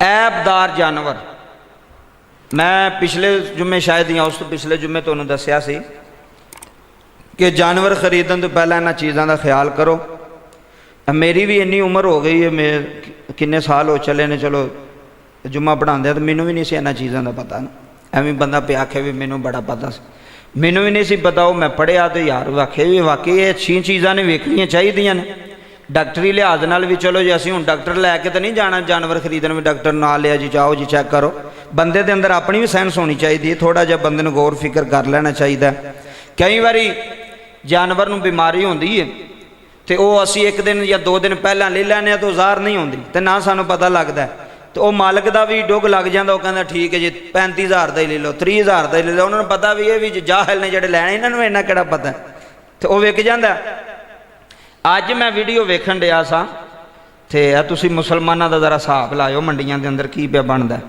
ऐबदार जानवर। मैं पिछले जुम्मे शायद या उस तो पिछले जुम्मे तुहानूं दस्सिया सी कि जानवर खरीदण तो पहले इन्हां चीज़ों का ख्याल करो। मेरी भी इन्नी उम्र हो गई है, मैं किन्ने साल हो चले ने, चलो जुम्मा पढ़ाते तो मैनू भी नहीं सी इन्हां चीज़ों का पता ना। एवं बंदा पे आखे भी मैनू बड़ा पता सी, मैनू भी नहीं सी पता। वो मैं पढ़िया तो यार आखे भी वाकई ये अच्छी चीज़ां ने वेखनियां चाहिदियां ने। डॉक्टरी लिहाज नाल भी चलो जी असीं हुण डॉक्टर लैके तो नहीं जाना जानवर खरीदण, भी डॉक्टर ना लिया जी जाओ जी चैक करो। बंदे दे अंदर अपनी भी सेंस होनी चाहिए, थोड़ा जिहा बंदे नूं गौर फिक्र कर लेना चाहिए। कई बारी जानवर नूं बीमारी होंदी है तो वह असी एक दिन या 2 दिन पहला ले लैने तो ज़ाहिर नहीं होंदी, तो ना सानूं पता लगता। तो वह मालक का भी डुग लग जाता, वह कहता ठीक है जी 35,000 का ही ले लो, 30,000 का ही ले लो। उन्होंने पता भी ये भी जाहिल ने जिहड़े लैणे, इन्होंने इन्ना किहड़ा पता, तो वह विक जाता। अज मैं वीडियो वेखण डिया सा तो तुसीं मुसलमानां दा ज़रा हिसाब लाओ मंडियां दे अंदर की पिया बनदा।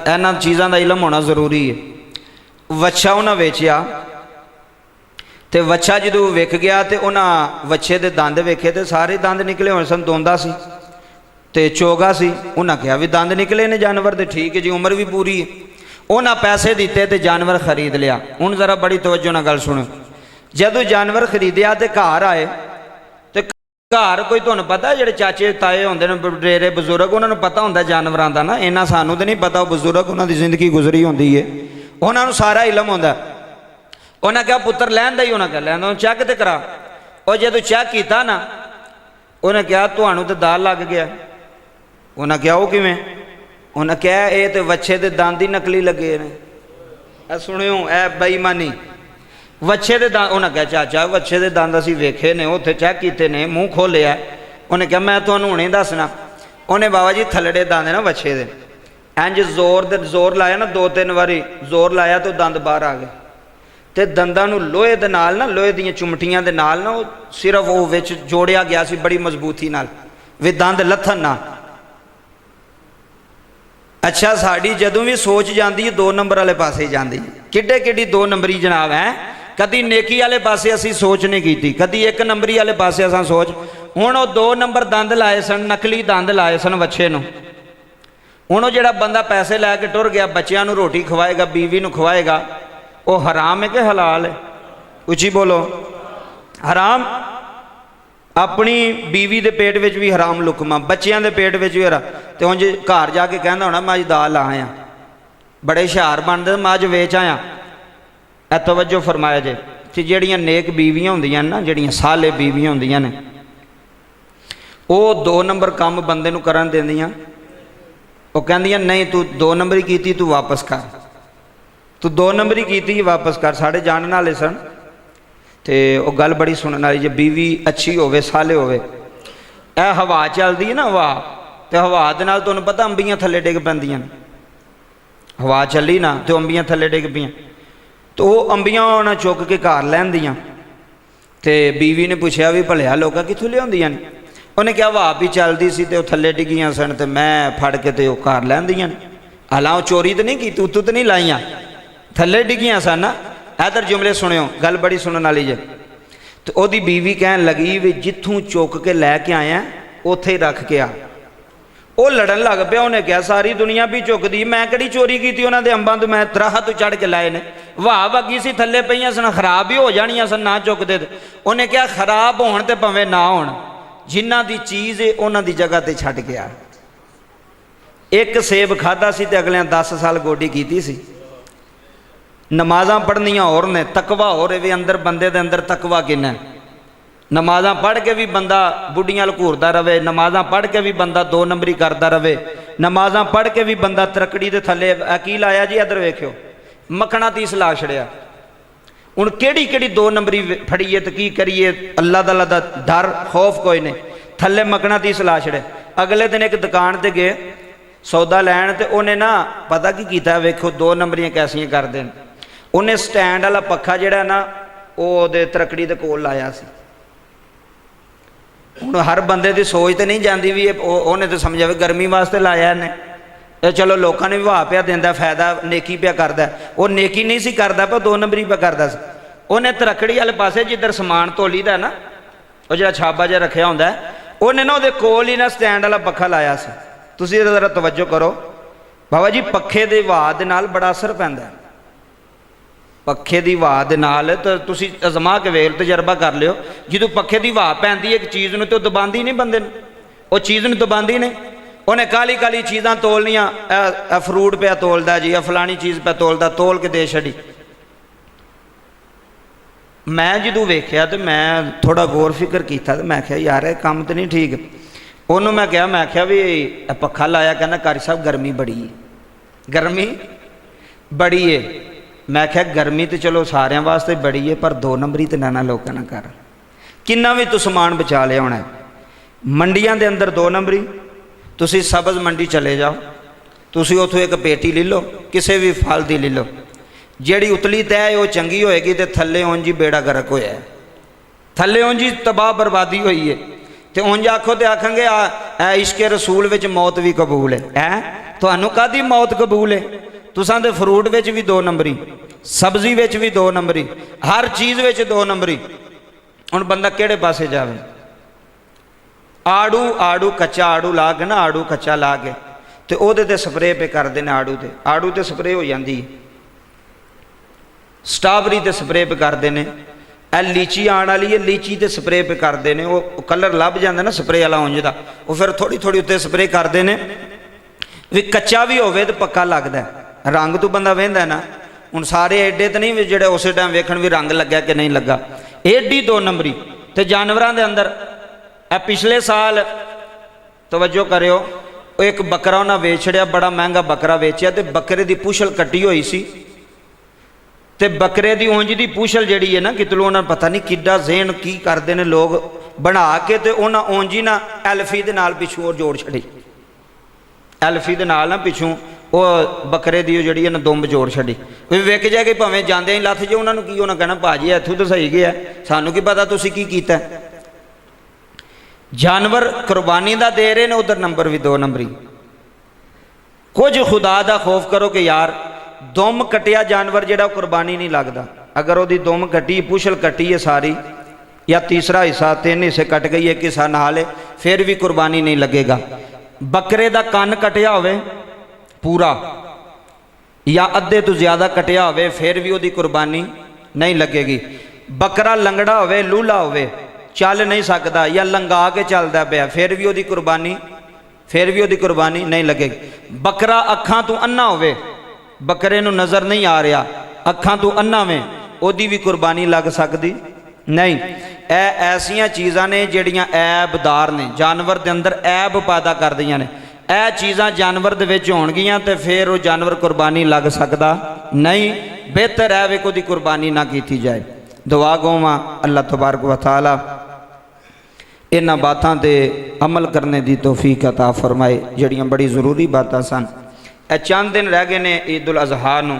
इन्हां चीज़ां दा इलम होना जरूरी है। वच्छा उन्हां वेचिया तो वच्छा जो विक गया तो उन्हें वच्छे के दंद वेखे तो सारे दंद निकले हुए सन, दोंदा सी ते चोगा सी। उन्हें कहा भी दंद निकले ने जानवर दे, ठीक है जी उम्र भी पूरी है। उन्हें पैसे दिते तो जानवर खरीद लिया। हुण ज़रा बड़ी तवज्जो नाल गल सुनो। जदों जानवर खरीदिया तो घर आए तो घर कोई तुहानूं पता जिहड़े चाचे ताए होंदे ने बडेरे बजुर्ग, उन्होंने पता होंदा जानवरां दा ना, इन्ना सानूं तो नहीं पता। बजुर्ग उन्हां दी जिंदगी गुजरी होंदी है, उन्हां नूं सारा इलम होंदा। उन्हें कहा पुत्र लैंदा ही, उन्हें कहा लैंदा, चैक तो करा। और जो चैक किया ना, उन्हें कहा तुहानूं तो दाल लग गया। उन्हें कहा वो किवें? उन्हें कहा ये तो वच्छे के दंद ही नकली लगे ने। सुनियो ए बेईमानी, वच्छे के दंद। उन्हें कहा चाचा वच्छे के दंद असीं वेखे ने, उत्थे चैक किए ने, मूँह खोलिया। उन्हें कहा मैं तुहानूं हुणे दसना। उन्हें बाबा जी थल्लड़े दंद ना वच्छे दे, इंज जोर लाया ना 2-3 बारी जोर लाया तो दंद बाहर आ गए। तो दंदां नूं लोहे दे नाल ना, लोहे दीयां चुमटियां दे नाल ना सिर्फ वो विच जोड़िया गया सी बड़ी मजबूती नाल, वे दंद लथन ना। अच्छा साड़ी जदों भी सोच जाती है 2 नंबर वाले पासे जाती, किड्डे किड्डी 2 नंबरी जनाब है। कदी नेकी वाले पासे असी सोच नहीं की, कदी 1 नंबरी वाले पासे असां सोच। हुण वो 2 नंबर दंद लाए सन, नकली दंद लाए सन वच्छे नूं। हुण वो जिहड़ा बंदा पैसे लैके टुर गया, बच्चिआं नूं रोटी खवाएगा, बीवी नूं खवाएगा, वो हराम है कि हलाल है? उची बोलो। हराम। अपनी बीवी के पेट में भी हराम लुकमा, बच्चों के पेट में भी हराम। तो उंज घर जाके कहना होना मैं अज दाल आया, बड़े हुशियार बनते मैं अज वेच आया। ए तवज्जो फरमाया जे कि जिहड़ियां नेक बीवियां होंदियां ना, जिहड़ियां साले बीवियां होंदियां ने, वो 2 नंबर काम बंदे नूं करन देंदियां। वो कहंदियां नहीं तू 2 नंबरी कीती, तू वापस कर, तू 2 नंबरी की वापस कर। साढ़े जानने वाले सन तो वह गल बड़ी सुनने वाली, जो बीवी अच्छी होवे साले होवे। ए हवा चलती है ना, हवा, तो हवा दे नाल तुहानूं पता अंबियां थल्ले डिग पैंदियां। हवा चली ना तो अंबियां थल्ले डिग पईयां, तो वह अंबियां उन्हें चुक के घर लैंदियां। तो बीवी ने पूछया भी भलिया लोग कित्थों लियाउंदियां ने? उन्हें कहा हवा भी चलती सी तो थल्ले डिगियां सन, तो मैं फड़ के तो घर लैंदियां। हालां चोरी तो नहीं की, उतों तो नहीं लाइया, थल्ले डिगियां सन ना। इधर जुमले सुनियो, गल बड़ी सुनने वाली जे। तो ओदी बीवी कहन लगी भी जिथों चुक के लैके आया उत्थे ही रख के आ। वो लड़न लग पिया। उन्हें कहा सारी दुनिया भी चुकती, मैं किहड़ी चोरी की? उन्होंने अंबां तो मैं तराह तो चढ़ के लाए ने, वाह वगी सी थल्ले पईयां सन, खराब भी हो जानियां सन ना चुकते। उन्हें कहा खराब होण ते भावें ना होण, जिन्हां दी चीज़ है उन्हां दी जगह ते छड्ड के आ। एक सेब खाधा सी ते अगलियां 10 साल गोडी कीती सी। नमाज़ां पढ़नियां और ने, तकवा हो रहे अंदर, बंदे दे अंदर तकवा किन्ना। नमाज़ां पढ़ के भी बंदा बुढ़ियां घूरता रहे, नमाज़ां पढ़ के भी बंदा 2 नंबरी करता रहे, नमाज़ां पढ़ के भी बंदा तरकड़ी के थले की लाया जी इधर वेख्यो मखना 30 ला छड़िया। हुण केड़ी केड़ी 2 नंबरी फड़ीए तो की करिए? अल्लाह ताला दा डर खौफ कोई नहीं, थले मखना 30 ला छड़े। अगले दिन एक दुकान पर गए सौदा लैन, तो उन्हें ना पता की कीता, वेखो 2 नंबरियां कैसियां करते हैं। उन्हें स्टैंड वाला पखा जिहड़ा ना वो तरकड़ी के कोल लाया सी। हुण हर बंदे की सोच तो नहीं जाती भी उन्हें तो समझा भी गर्मी वास्ते लाया इन्हें, तो चलो लोगों ने भी वाह पिया देंदा, फायदा नेकी पिया करदा। वो नेकी नहीं सी करदा पर 2 नंबरी पिया करदा सी। उन्हें तरकड़ी वाले पासे जिधर समान धोली दा ना, वो जो छाबा जिहा रखिया होंदा, उन्हें ना वो कोल ही ना स्टैंड वाला पखा लाया सी। ਤੁਸੀਂ ਜ਼ਰਾ ਤਵੱਜੋ ਕਰੋ ਬਾਬਾ ਜੀ, ਪੱਖੇ ਦੇ ਹਵਾ ਦੇ ਨਾਲ ਬੜਾ ਅਸਰ ਪੈਂਦਾ ਹੈ। ਪੱਖੇ ਦੀ ਹਵਾ ਦੇ ਨਾਲ ਤਾਂ ਤੁਸੀਂ ਅਜ਼ਮਾ ਕੇ ਵੇਖ, ਤਜਰਬਾ ਕਰ ਲਿਓ, ਜਦੋਂ ਪੱਖੇ ਦੀ ਹਵਾ ਪੈਂਦੀ ਇੱਕ ਚੀਜ਼ ਨੂੰ ਤੇ ਉਹ ਦਬਾਉਂਦੀ ਨਹੀਂ ਬੰਦੇ ਨੂੰ, ਉਹ ਚੀਜ਼ ਨੂੰ ਦਬਾਉਂਦੀ ਨਹੀਂ। ਉਹਨੇ ਕਾਲੀ ਕਾਲੀ ਚੀਜ਼ਾਂ ਤੋਲਨੀਆਂ, ਇਹ ਫਰੂਟ ਪਿਆ ਤੋਲਦਾ ਜੀ, ਇਹ ਫਲਾਣੀ ਚੀਜ਼ ਪਿਆ ਤੋਲਦਾ, ਤੋਲ ਕੇ ਦੇ ਛੱਡੀ। ਮੈਂ ਜਦੋਂ ਵੇਖਿਆ ਤੇ ਮੈਂ ਥੋੜਾ ਗੌਰ ਫਿਕਰ ਕੀਤਾ ਤੇ ਮੈਂ ਕਿਹਾ ਯਾਰ ਇਹ ਕੰਮ ਤਾਂ ਨਹੀਂ ਠੀਕ। ਉਹਨੂੰ ਮੈਂ ਕਿਹਾ ਵੀ ਇਹ ਪੱਖਾ ਲਾਇਆ, ਕਹਿੰਦਾ ਕਾਰੀ ਸਾਹਿਬ ਗਰਮੀ ਬੜੀ ਹੈ, ਗਰਮੀ ਬੜੀ ਹੈ। ਮੈਂ ਕਿਹਾ ਗਰਮੀ ਤੇ ਚਲੋ ਸਾਰਿਆਂ ਵਾਸਤੇ ਬੜੀ ਹੈ, ਪਰ 2 ਨੰਬਰੀ ਤੇ ਨਾ ਲੋਕਾਂ ਨਾ ਕਰ। ਕਿੰਨਾ ਵੀ ਤੂੰ ਸਮਾਨ ਬਚਾ ਲਿਆ ਹੋਣਾ। ਮੰਡੀਆਂ ਦੇ ਅੰਦਰ 2 ਨੰਬਰੀ, ਤੁਸੀਂ ਸਬਜ਼ ਮੰਡੀ ਚਲੇ ਜਾਓ, ਤੁਸੀਂ ਉੱਥੋਂ ਇੱਕ ਪੇਟੀ ਲੈ ਲਓ, ਕਿਸੇ ਵੀ ਫਲ ਦੀ ਲੈ ਲਓ, ਜਿਹੜੀ ਉਤਲੀ ਤੈਅ ਉਹ ਚੰਗੀ ਹੋਏਗੀ ਤੇ ਥੱਲੇ ਉਂਝ ਹੀ ਬੇੜਾ ਗਰਕ ਹੋਇਆ, ਥੱਲੇ ਉਂਝ ਹੀ ਤਬਾਹ ਬਰਬਾਦੀ ਹੋਈ ਹੈ। ਤੇ ਉਂਝ ਆਖੋ ਤੇ ਆਖਾਂਗੇ ਆ ਇਸ਼ਕੇ ਰਸੂਲ ਵਿੱਚ ਮੌਤ ਵੀ ਕਬੂਲ ਹੈ। ਤੁਹਾਨੂੰ ਕਾਹਦੀ ਮੌਤ ਕਬੂਲ ਹੈ? ਤੁਸਾਂ ਦੇ ਫਰੂਟ ਵਿੱਚ ਵੀ 2 ਨੰਬਰੀ, ਸਬਜ਼ੀ ਵਿੱਚ ਵੀ 2 ਨੰਬਰੀ, ਹਰ ਚੀਜ਼ ਵਿੱਚ 2 ਨੰਬਰੀ। ਹੁਣ ਬੰਦਾ ਕਿਹੜੇ ਪਾਸੇ ਜਾਵੇ? ਆੜੂ ਕੱਚਾ ਆੜੂ ਲਾ ਕੇ ਨਾ, ਆੜੂ ਕੱਚਾ ਲਾ ਕੇ ਤੇ ਉਹਦੇ ਤੇ ਸਪਰੇਅ ਪੇ ਕਰਦੇ ਨੇ, ਆੜੂ ਤੇ ਸਪਰੇਅ ਹੋ ਜਾਂਦੀ ਹੈ। ਸਟ੍ਰਾਬਰੀ ਤੇ ਸਪਰੇਅ ਪੇ ਕਰਦੇ ਨੇ, ਇਹ ਲੀਚੀ ਆਉਣ ਵਾਲੀ ਹੈ, ਲੀਚੀ ਤੇ ਸਪਰੇਅ ਪੇ ਕਰਦੇ ਨੇ। ਉਹ ਕਲਰ ਲੱਭ ਜਾਂਦਾ ਨਾ ਸਪਰੇਅ ਵਾਲਾ ਉਂਝ ਦਾ, ਉਹ ਫਿਰ ਥੋੜੀ ਥੋੜੀ ਉੱਤੇ ਸਪਰੇਅ ਕਰਦੇ ਨੇ ਵੀ ਕੱਚਾ ਵੀ ਹੋਵੇ ਤੇ ਪੱਕਾ ਲੱਗਦਾ। ਰੰਗ ਤੋਂ ਬੰਦਾ ਵੇਂਦਾ ਨਾ, ਹੁਣ ਸਾਰੇ ਐਡੇ ਤੇ ਨਹੀਂ ਵੀ ਜਿਹੜੇ ਉਸੇ ਟਾਈਮ ਵੇਖਣ ਵੀ ਰੰਗ ਲੱਗਿਆ ਕਿ ਨਹੀਂ ਲੱਗਾ, ਐਡੀ 2 ਨੰਬਰੀ। ਤੇ ਜਾਨਵਰਾਂ ਦੇ ਅੰਦਰ ਇਹ ਪਿਛਲੇ ਸਾਲ ਤਵੱਜੋ ਕਰਿਓ, ਉਹ ਇੱਕ ਬੱਕਰਾ ਉਹਨਾਂ ਵੇਚ ਛੜਿਆ, ਬੜਾ ਮਹਿੰਗਾ ਬੱਕਰਾ ਵੇਚਿਆ, ਤੇ ਬੱਕਰੇ ਦੀ ਪੂਛਲ ਕੱਟੀ ਹੋਈ ਸੀ, ਤੇ ਬੱਕਰੇ ਦੀ ਉਂਝ ਦੀ ਪੂਛਲ ਜਿਹੜੀ ਹੈ ਨਾ, ਕਿਤੋਂ ਉਹਨਾਂ ਨੂੰ ਪਤਾ ਨਹੀਂ ਕਿੱਡਾ ਜ਼ਹਿਨ ਕੀ ਕਰਦੇ ਨੇ ਲੋਕ ਬਣਾ ਕੇ, ਤੇ ਉਹਨਾਂ ਉਂਝ ਹੀ ਨਾ ਐਲਫੀ ਦੇ ਨਾਲ ਪਿੱਛੋਂ ਜੋੜ ਛੜੀ, ਐਲਫੀ ਦੇ ਨਾਲ ਨਾ ਪਿੱਛੋਂ ਉਹ ਬੱਕਰੇ ਦੀ ਜਿਹੜੀ ਹੈ ਨਾ ਦੁੰਬ ਜੋੜ ਛੱਡੀ। ਵੀ ਵਿਕ ਜਾਏਗੀ ਭਾਵੇਂ ਜਾਂਦੇ ਹੀ ਲੱਥ ਜੇ, ਉਹਨਾਂ ਨੂੰ ਕੀ, ਉਹਨਾਂ ਕਹਿਣਾ ਭਾਜੀ ਇੱਥੋਂ ਤਾਂ ਸਹੀ ਗਿਆ, ਸਾਨੂੰ ਕੀ ਪਤਾ ਤੁਸੀਂ ਕੀ ਕੀਤਾ। ਜਾਨਵਰ ਕੁਰਬਾਨੀ ਦਾ ਦੇ ਰਹੇ ਨੇ, ਉਧਰ ਨੰਬਰ ਵੀ 2 ਨੰਬਰੀ। ਕੁਝ ਖੁਦਾ ਦਾ ਖੌਫ ਕਰੋ ਕਿ ਯਾਰ ਦੁੰਮ ਕੱਟਿਆ ਜਾਨਵਰ ਜਿਹੜਾ ਕੁਰਬਾਨੀ ਨਹੀਂ ਲੱਗਦਾ। ਅਗਰ ਉਹਦੀ ਦੁੰਮ ਕੱਟੀ, ਪੁਛਲ ਕੱਟੀ ਹੈ ਸਾਰੀ, ਜਾਂ ਤੀਸਰਾ ਹਿੱਸਾ 3 ਹਿੱਸੇ ਕੱਟ ਗਈ, ਇੱਕ ਹਿੱਸਾ ਨਾਲ ਹੈ, ਫਿਰ ਵੀ ਕੁਰਬਾਨੀ ਨਹੀਂ ਲੱਗੇਗਾ। ਬੱਕਰੇ ਦਾ ਕੰਨ ਕਟਿਆ ਹੋਵੇ ਪੂਰਾ, ਜਾਂ ਅੱਧੇ ਤੋਂ ਜ਼ਿਆਦਾ ਕਟਿਆ ਹੋਵੇ, ਫਿਰ ਵੀ ਉਹਦੀ ਕੁਰਬਾਨੀ ਨਹੀਂ ਲੱਗੇਗੀ। ਬੱਕਰਾ ਲੰਗੜਾ ਹੋਵੇ, ਲੂਲਾ ਹੋਵੇ, ਚੱਲ ਨਹੀਂ ਸਕਦਾ, ਜਾਂ ਲੰਗਾ ਕੇ ਚੱਲਦਾ ਪਿਆ, ਫਿਰ ਵੀ ਉਹਦੀ ਕੁਰਬਾਨੀ ਨਹੀਂ ਲੱਗੇਗੀ। ਬੱਕਰਾ ਅੱਖਾਂ ਤੋਂ ਅੰਨਾ ਹੋਵੇ, ਬੱਕਰੇ ਨੂੰ ਨਜ਼ਰ ਨਹੀਂ ਆ ਰਿਹਾ, ਅੱਖਾਂ ਤੋਂ ਅੰਨਾ ਵੇ, ਉਹਦੀ ਵੀ ਕੁਰਬਾਨੀ ਲੱਗ ਸਕਦੀ ਨਹੀਂ। ਇਹ ਐਸੀਆਂ ਚੀਜ਼ਾਂ ਨੇ ਜਿਹੜੀਆਂ ਐਬਦਾਰ ਨੇ, ਜਾਨਵਰ ਦੇ ਅੰਦਰ ਐਬ ਪੈਦਾ ਕਰਦੀਆਂ ਨੇ। ਇਹ ਚੀਜ਼ਾਂ ਜਾਨਵਰ ਦੇ ਵਿੱਚ ਹੋਣਗੀਆਂ ਤੇ ਫਿਰ ਉਹ ਜਾਨਵਰ ਕੁਰਬਾਨੀ ਲੱਗ ਸਕਦਾ ਨਹੀਂ। ਬਿਹਤਰ ਹੈ ਵੀ ਉਹਦੀ ਕੁਰਬਾਨੀ ਨਾ ਕੀਤੀ ਜਾਏ। ਦੁਆ ਗੋਵਾਂ ਅੱਲਾਹ ਤਬਾਰਕ व तआला ਇਹਨਾਂ ਬਾਤਾਂ ਤੇ ਅਮਲ ਕਰਨੇ ਦੀ ਤੌਫੀਕ ਅਤਾ ਫਰਮਾਏ, ਜਿਹੜੀਆਂ ਬੜੀ ਜ਼ਰੂਰੀ ਬਾਤਾਂ ਸਨ। ਇਹ ਚੰਦ ਦਿਨ ਰਹਿ ਗਏ ਨੇ ਈਦ ਉਲ ਅਜ਼ਹਾ ਨੂੰ,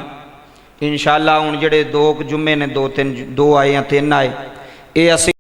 इंशाअल्लाह। ਹੁਣ ਜਿਹੜੇ 2 ਜੁਮੇ ਨੇ, 2 ਆਏ ਜਾਂ 3 ਆਏ, ਇਹ ਅਸੀਂ